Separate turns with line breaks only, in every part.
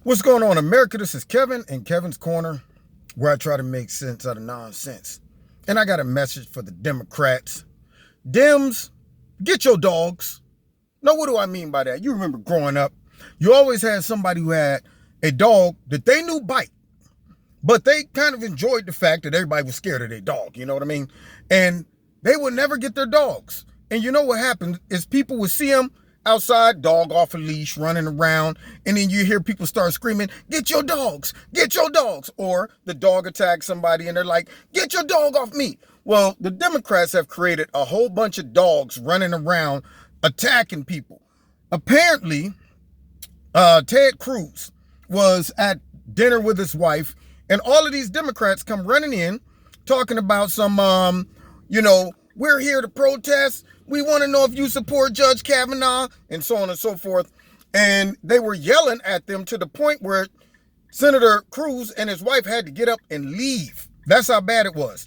What's going on, America? This is Kevin in Kevin's Corner, where I try to make sense out of nonsense. And I got a message for the Democrats. Dems, get your dogs. Now, what do I mean by that? You remember growing up, you always had somebody who had a dog that they knew bite, but they kind of enjoyed the fact that everybody was scared of their dog, you know what I mean? And they would never get their dogs. And you know what happened is people would see them outside, dog off a leash, running around, and then you hear people start screaming, get your dogs, get your dogs. Or the dog attacks somebody and they're like, get your dog off me. Well, the Democrats have created a whole bunch of dogs running around attacking people. Apparently, Ted Cruz was at dinner with his wife, and all of these Democrats come running in talking about some, we're here to protest. We want to know if you support Judge Kavanaugh, and so on and so forth. And they were yelling at them to the point where Senator Cruz and his wife had to get up and leave. That's how bad it was.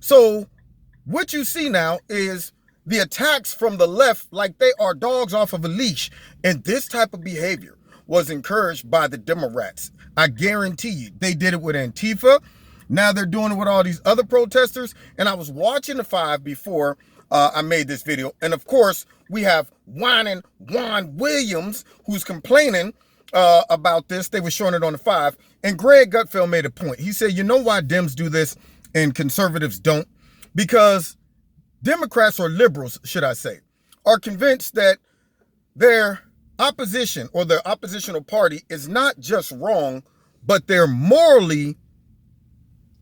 So what you see now is the attacks from the left like they are dogs off of a leash. And this type of behavior was encouraged by the Democrats. I guarantee you, they did it with Antifa. Now they're doing it with all these other protesters. And I was watching the 5 before I made this video. And of course, we have whining Juan Williams, who's complaining about this. They were showing it on the 5. And Greg Gutfeld made a point. He said, you know why Dems do this and conservatives don't? Because Democrats, or liberals, should I say, are convinced that their opposition or their oppositional party is not just wrong, but they're morally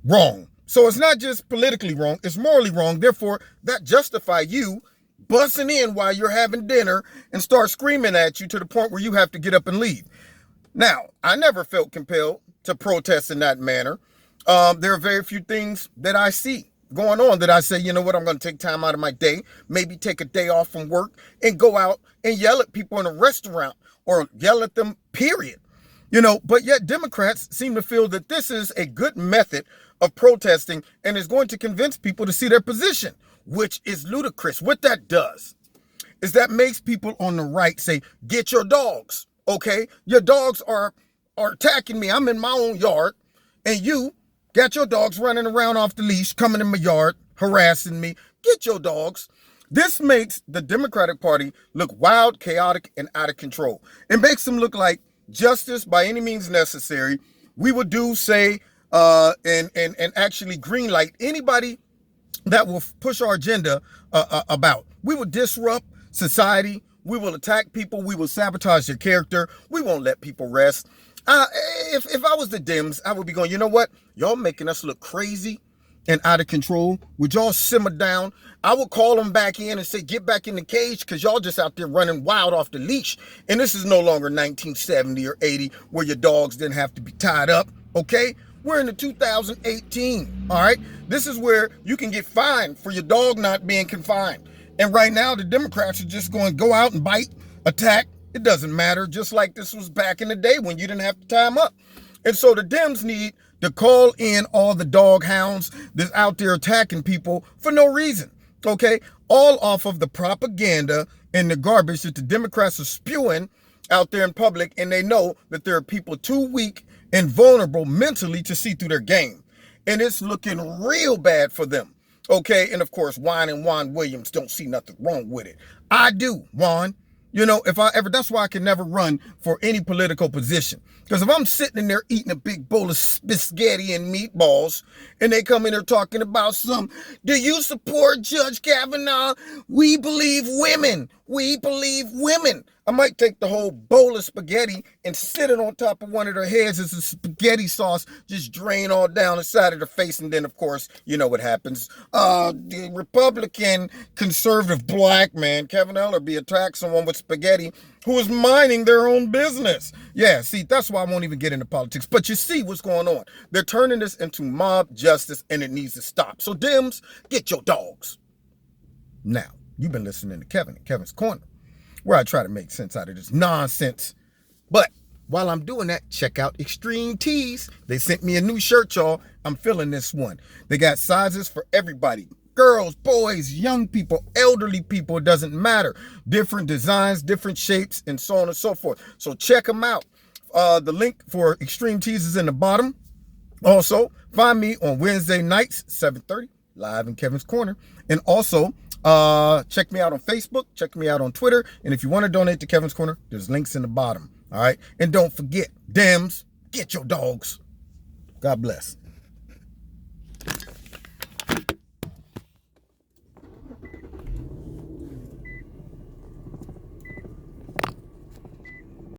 wrong. So it's not just politically wrong, it's morally wrong. Therefore, that justifies you busting in while you're having dinner and start screaming at you to the point where you have to get up and leave. Now, I never felt compelled to protest in that manner. There are very few things that I see going on that I say, you know what, I'm going to take time out of my day, maybe take a day off from work and go out and yell at people in a restaurant or yell at them, period. But yet Democrats seem to feel that this is a good method of protesting and is going to convince people to see their position, which is ludicrous. What that does is that makes people on the right say, get your dogs, okay? Your dogs are attacking me. I'm in my own yard, and you got your dogs running around off the leash, coming in my yard, harassing me. Get your dogs. This makes the Democratic Party look wild, chaotic, and out of control. It makes them look like justice by any means necessary. We would do, say, and actually greenlight anybody that will push our agenda about. We will disrupt society. We will attack people. We will sabotage their character. We won't let people rest. If I was the Dems, I would be going, you know what? Y'all making us look crazy and out of control. Would y'all simmer down? I would call them back in and say, get back in the cage, because y'all just out there running wild off the leash. And this is no longer 1970 or 80 where your dogs didn't have to be tied up, okay? We're in the 2018, all right? This is where you can get fined for your dog not being confined. And right now, the Democrats are just going to go out and bite, attack. It doesn't matter, just like this was back in the day when you didn't have to tie them up. And so the Dems need to call in all the dog hounds that's out there attacking people for no reason, okay? All off of the propaganda and the garbage that the Democrats are spewing out there in public, and they know that there are people too weak and vulnerable mentally to see through their game. And it's looking real bad for them, okay? And of course, Juan Williams don't see nothing wrong with it. I do, Juan. If I ever, that's why I can never run for any political position. Because if I'm sitting in there eating a big bowl of spaghetti and meatballs, and they come in there talking about do you support Judge Kavanaugh? We believe women. We believe women. I might take the whole bowl of spaghetti and sit it on top of one of their heads as the spaghetti sauce just drain all down the side of their face. And then, of course, you know what happens. The Republican conservative black man, Kevin Ellerby, attacked someone with spaghetti who is minding their own business. Yeah, see, that's why I won't even get into politics. But you see what's going on. They're turning this into mob justice, and it needs to stop. So, Dems, get your dogs. Now, you've been listening to Kevin in Kevin's Corner, where I try to make sense out of this nonsense. But while I'm doing that, check out Extreme Tees. They sent me a new shirt, y'all. I'm feeling this one. They got sizes for everybody. Girls, boys, young people, elderly people, it doesn't matter. Different designs, different shapes, and so on and so forth. So check them out. The link for Extreme Teas is in the bottom. Also, find me on Wednesday nights, 7:30, live in Kevin's Corner. And also, check me out on Facebook, check me out on Twitter. And if you want to donate to Kevin's Corner, there's links in the bottom. All right. And don't forget, Dems, get your dogs. God bless.